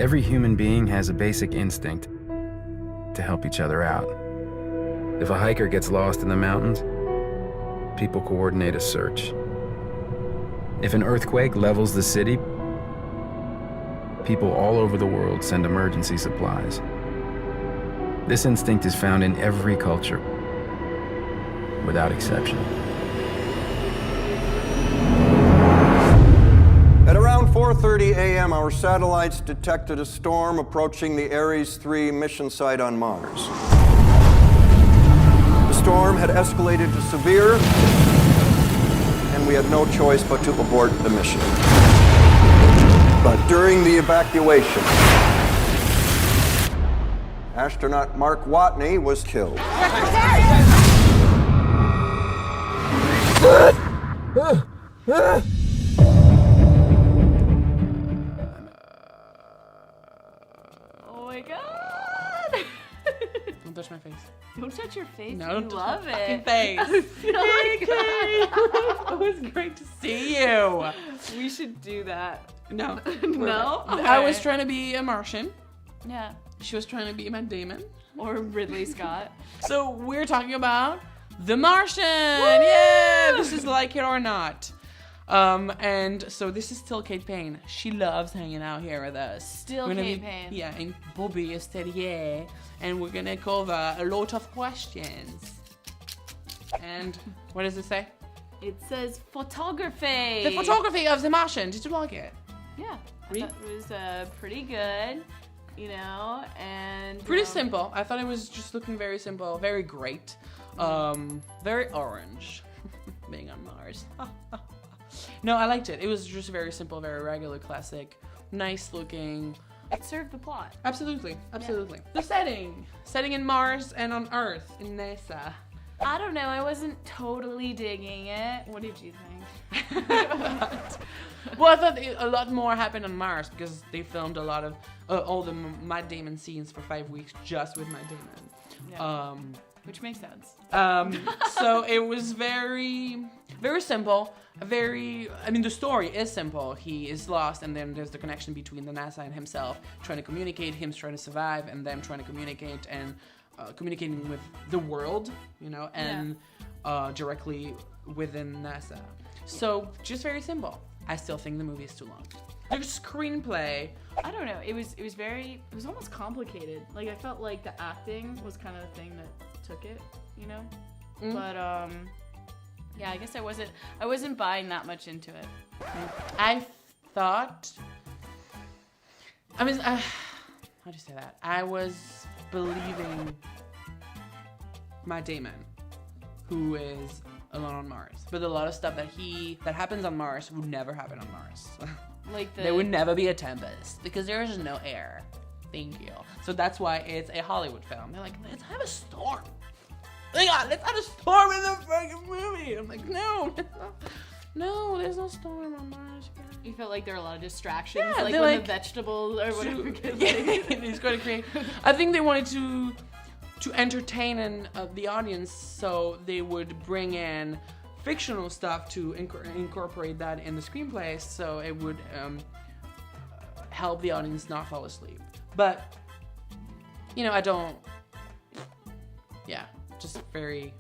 Every human being has a basic instinct to help each other out. If a hiker gets lost in the mountains, people coordinate a search. If an earthquake levels the city, people all over the world send emergency supplies. This instinct is found in every culture, without exception. At around 4:30 a.m., our satellites detected a storm approaching the Ares 3 mission site on Mars. The storm had escalated to severe, and we had no choice but to abort the mission. But during the evacuation, astronaut Mark Watney was killed. Oh my god! Don't touch my face. Don't touch your face. No, you don't touch love my it. fucking face. It was great to see you. We should do that. No. No? I was Okay. trying to be a Martian. Yeah. She was trying to be Matt Damon. Or Ridley Scott. So we're talking about The Martian. Yeah, this is Like It or Not. And so this is still Kate Payne. She loves hanging out here with us. Still We're gonna Kate be- Payne. Yeah, and Bobby is still here. And we're gonna cover a lot of questions. And what does it say? It says photography. The photography of The Martian. Did you like it? Yeah. I Read. thought it was pretty good, you know, and... Pretty simple. I thought it was just looking very simple, very great. Very orange. Being on Mars. No, I liked it. It was just very simple, very regular, classic, nice looking. It served the plot. Absolutely, absolutely. The setting in Mars and on Earth in NASA. I don't know, I wasn't totally digging it. What did you think? Well, I thought a lot more happened on Mars because they filmed a lot of all the Matt Damon scenes for 5 weeks just with Matt Damon. Yeah. Which makes sense. So it was very, very simple. The story is simple. He is lost, and then there's the connection between the NASA and himself, trying to communicate, him trying to survive, and them trying to communicate and communicating with the world, you know, and directly within NASA. So just very simple. I still think the movie is too long. The screenplay. I don't know, it was almost complicated. Like, I felt like the acting was kind of the thing that took it, you know? But, yeah, I guess I wasn't buying that much into it. I thought, how do you say that? I was believing Matt Damon, who is alone on Mars. But a lot of stuff that happens on Mars would never happen on Mars. Like There would never be a tempest because there is no air. Thank you. So that's why it's a Hollywood film. They're like, let's have a storm. Let's have a storm in the fucking movie. I'm like, no, no, there's no storm on Mars. You felt like there were a lot of distractions, Yeah, like they're when like- the vegetables or whatever. He's going to create. I think they wanted to entertain the audience, so they would bring in fictional stuff to incorporate that in the screenplay, so it would help the audience not fall asleep. But you know, I don't. Yeah, just very.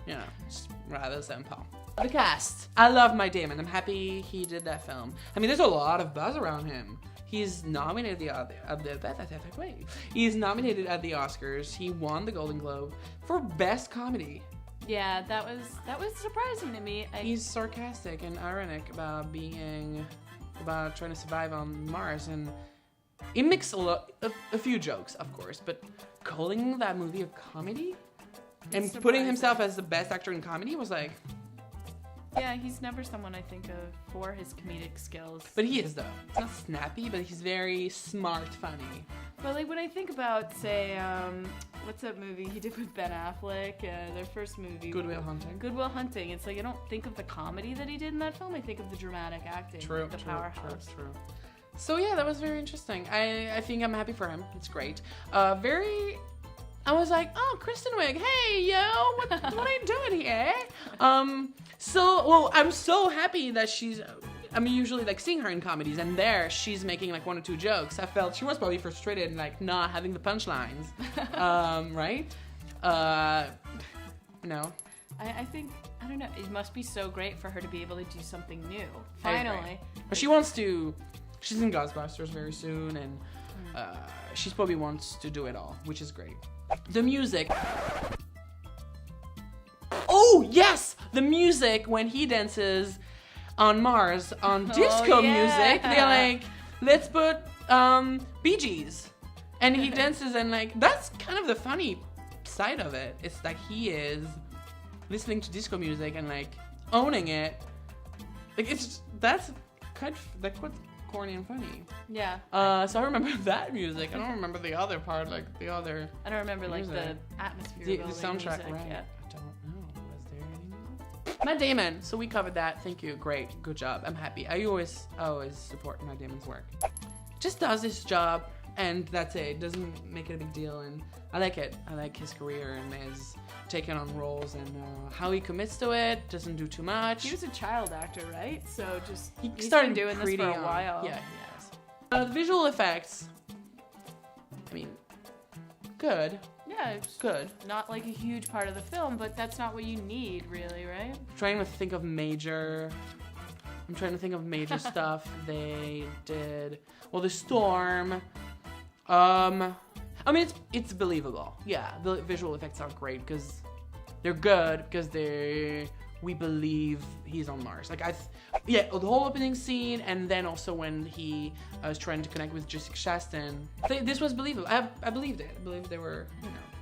You know, just rather simple. The cast. I love Matt Damon. I'm happy he did that film. I mean, there's a lot of buzz around him. He's nominated He's nominated at the Oscars. He won the Golden Globe for Best Comedy. Yeah, that was surprising to me. He's sarcastic and ironic about trying to survive on Mars, and he makes a few jokes, of course, but calling that movie a comedy and It's putting surprising. himself as the best actor in comedy was like, Yeah, he's never someone I think of for his comedic skills. but he is though. It's not snappy, but he's very smart, funny. But like when I think about, say, what's that movie he did with Ben Affleck? Their first movie. Good Will Hunting. Good Will Hunting. It's like I don't think of the comedy that he did in that film. I think of the dramatic acting. True, The true, powerhouse. true. So yeah, that was very interesting. I think I'm happy for him. It's great. I was like, oh, Kristen Wiig, hey, yo, what are you doing here? I'm so happy that she's, I'm usually like seeing her in comedies, and there she's making like 1 or 2 jokes. I felt she was probably frustrated and like not having the punchlines, right? No. I think, I don't know, it must be so great for her to be able to do something new. Finally. But she wants to, she's in Ghostbusters very soon, and she's probably wants to do it all, which is great. The music. Oh, yes! The music when he dances on Mars on disco music. They're like, let's put Bee Gees. And he dances, and like, that's kind of the funny side of it. It's like he is listening to disco music and like owning it. Like that's quite corny and funny. Yeah. So I remember that music. I don't remember the other part, like the other. I don't remember like music. the atmosphere. The of all soundtrack, music, right? Yeah. I don't know. Was there any music? Matt Damon. So we covered that. Thank you. Great. Good job. I'm happy. I always support Matt Damon's work. Just does his job, and that's it. Doesn't make it a big deal, and I like it. I like his career and his taking on roles and how he commits to it. Doesn't do too much. He was a child actor, right? So just he's started been doing this pretty for a young. while. Yeah, he has. The visual effects. I mean, good. Yeah, it's Good. not like a huge part of the film, but that's not what you need, really, right? Trying to think of major. I'm trying to think of major stuff they did. Well, the storm. I mean, it's believable. Yeah, the visual effects are great because they're good because we believe he's on Mars. Like the whole opening scene, and then also when he was trying to connect with Jessica Chastain, this was believable. I believed it. I believed they were,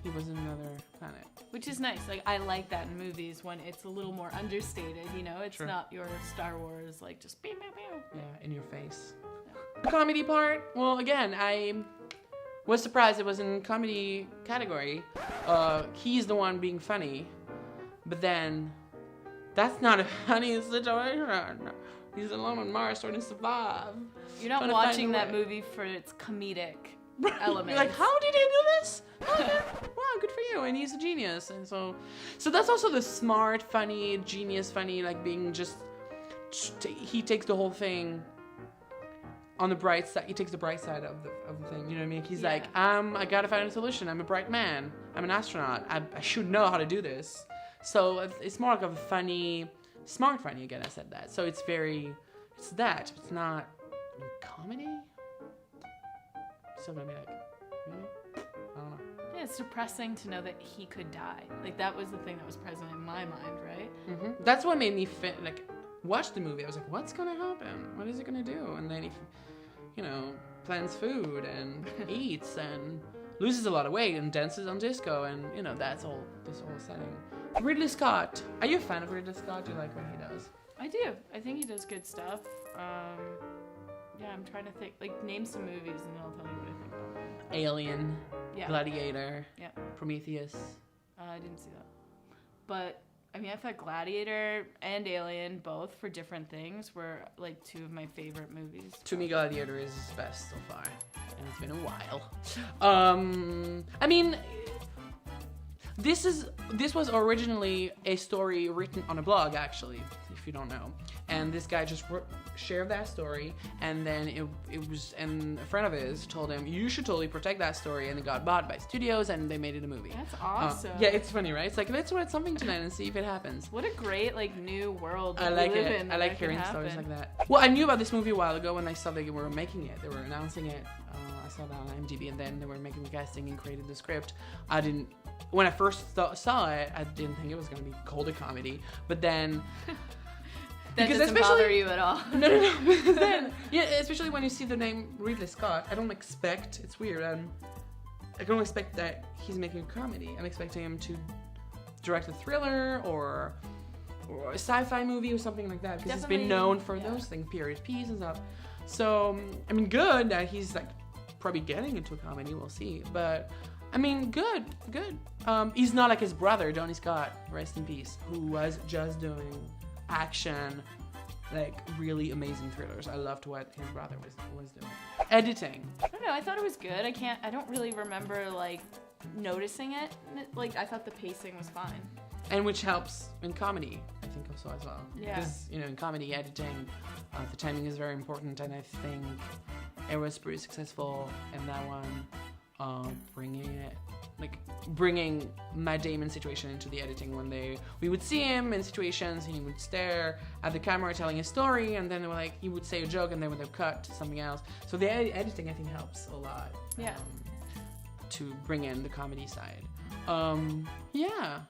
he was in another planet. Which is nice. Like, I like that in movies when it's a little more understated, It's True. not your Star Wars, like, just beow, beow, beow. Yeah, in your face. The comedy part, well, again, I was surprised it was in comedy category. He's the one being funny, but then that's not a funny situation. He's alone on Mars trying to survive. You're not Trying to watching find a that way. movie for its comedic elements. You're like, how did he do this? Wow, good for you. And he's a genius. And so that's also the smart, funny, genius, funny, like being just. He takes the whole thing on the bright side. He takes the bright side of the thing. You know what I mean? He's like, I gotta find a solution. I'm a bright man. I'm an astronaut. I should know how to do this. So it's more like a funny, smart funny. Again, I said that. So it's that. It's not comedy. Still gonna be like, really? I don't know. Yeah, it's depressing to know that he could die. Like, that was the thing that was present in my mind, right? Mm-hmm. That's what made me watch the movie. I was like, what's gonna happen? What is he gonna do? And then he, plans food and eats and loses a lot of weight and dances on disco and that's all this whole setting. Ridley Scott. Are you a fan of Ridley Scott? Do you like what he does? I do. I think he does good stuff. Yeah, I'm trying to think. Like, name some movies and I'll tell you what I think about them. Alien. Yeah. Gladiator. Yeah. Prometheus. I didn't see that. But, I mean, I thought Gladiator and Alien, both for different things, were, like, 2 of my favorite movies. To me, Gladiator is his best so far. And it's been a while. I mean, this was originally a story written on a blog, actually, if you don't know. And this guy just shared that story, and then it was, and a friend of his told him, you should totally protect that story, and it got bought by studios, and they made it a movie. That's awesome. Yeah, it's funny, right? It's like, let's write something tonight and see if it happens. What a great, like, new world I to like live it. in. I like hearing stories like that. Well, I knew about this movie a while ago when I saw they were making it. They were announcing it. I saw that on IMDb, and then they were making the casting and created the script. When I first saw it, I didn't think it was going to be called a comedy, but then... That doesn't bother you at all. No. Because then, yeah, especially when you see the name Ridley Scott, I don't expect, it's weird, I don't expect that he's making a comedy. I'm expecting him to direct a thriller or a sci-fi movie or something like that, because he's been known for those things, period piece and stuff. So, I mean, good that he's like probably getting into a comedy, we'll see. But, I mean, good. He's not like his brother, Johnny Scott, rest in peace, who was just doing action, like really amazing thrillers. I loved what his brother was doing. Editing. I don't know, I thought it was good. I don't really remember like noticing it. Like, I thought the pacing was fine. and which helps in comedy, I think also as well. Yeah. Because, you know, in comedy editing, the timing is very important, and I think it was pretty successful in that one, bringing Matt Damon's situation into the editing when we would see him in situations and he would stare at the camera telling a story, and then they were like, he would say a joke and then would cut to something else. So the editing, I think, helps a lot. Yeah. To bring in the comedy side. Yeah.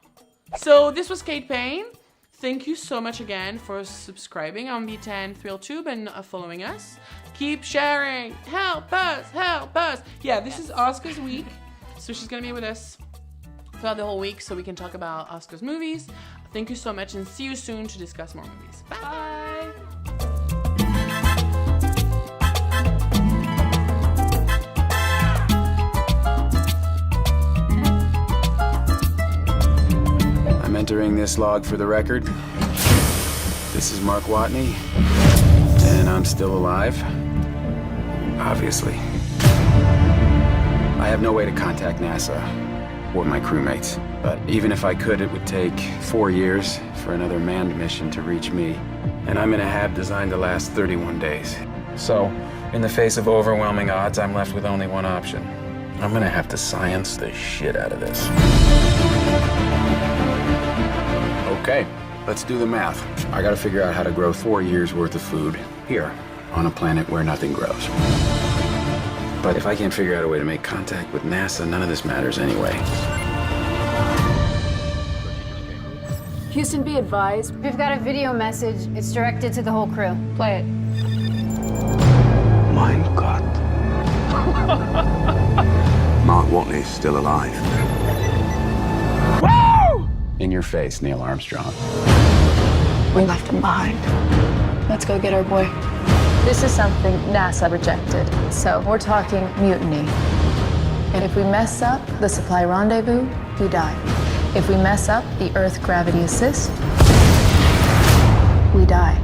So this was Kate Payne. Thank you so much again for subscribing on B10 ThrillTube and following us. Keep sharing. Help us, help us. Yeah, this is Oscar's week. So she's gonna be with us throughout the whole week so we can talk about Oscar's movies. Thank you so much and see you soon to discuss more movies. Bye. Bye. I'm entering this log for the record. This is Mark Watney, and I'm still alive. Obviously. I have no way to contact NASA or my crewmates, but even if I could, it would take 4 years for another manned mission to reach me, and I'm in a hab designed to last 31 days. So, in the face of overwhelming odds, I'm left with only one option. I'm gonna have to science the shit out of this. Okay, let's do the math. I gotta figure out how to grow 4 years worth of food here, on a planet where nothing grows. But if I can't figure out a way to make contact with NASA, none of this matters anyway. Houston, be advised. We've got a video message. It's directed to the whole crew. Play it. Mein Gott. Mark Watney's still alive. Woo! In your face, Neil Armstrong. We left him behind. Let's go get our boy. This is something NASA rejected. So we're talking mutiny. And if we mess up the supply rendezvous, we die. If we mess up the Earth gravity assist, We die.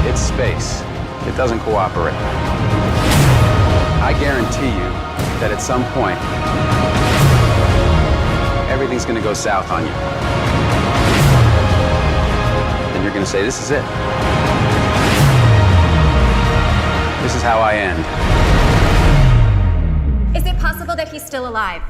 It's space. It doesn't cooperate. I guarantee you that at some point, everything's gonna go south on you. And you're gonna say, this is it. This is how I end. Is it possible that he's still alive?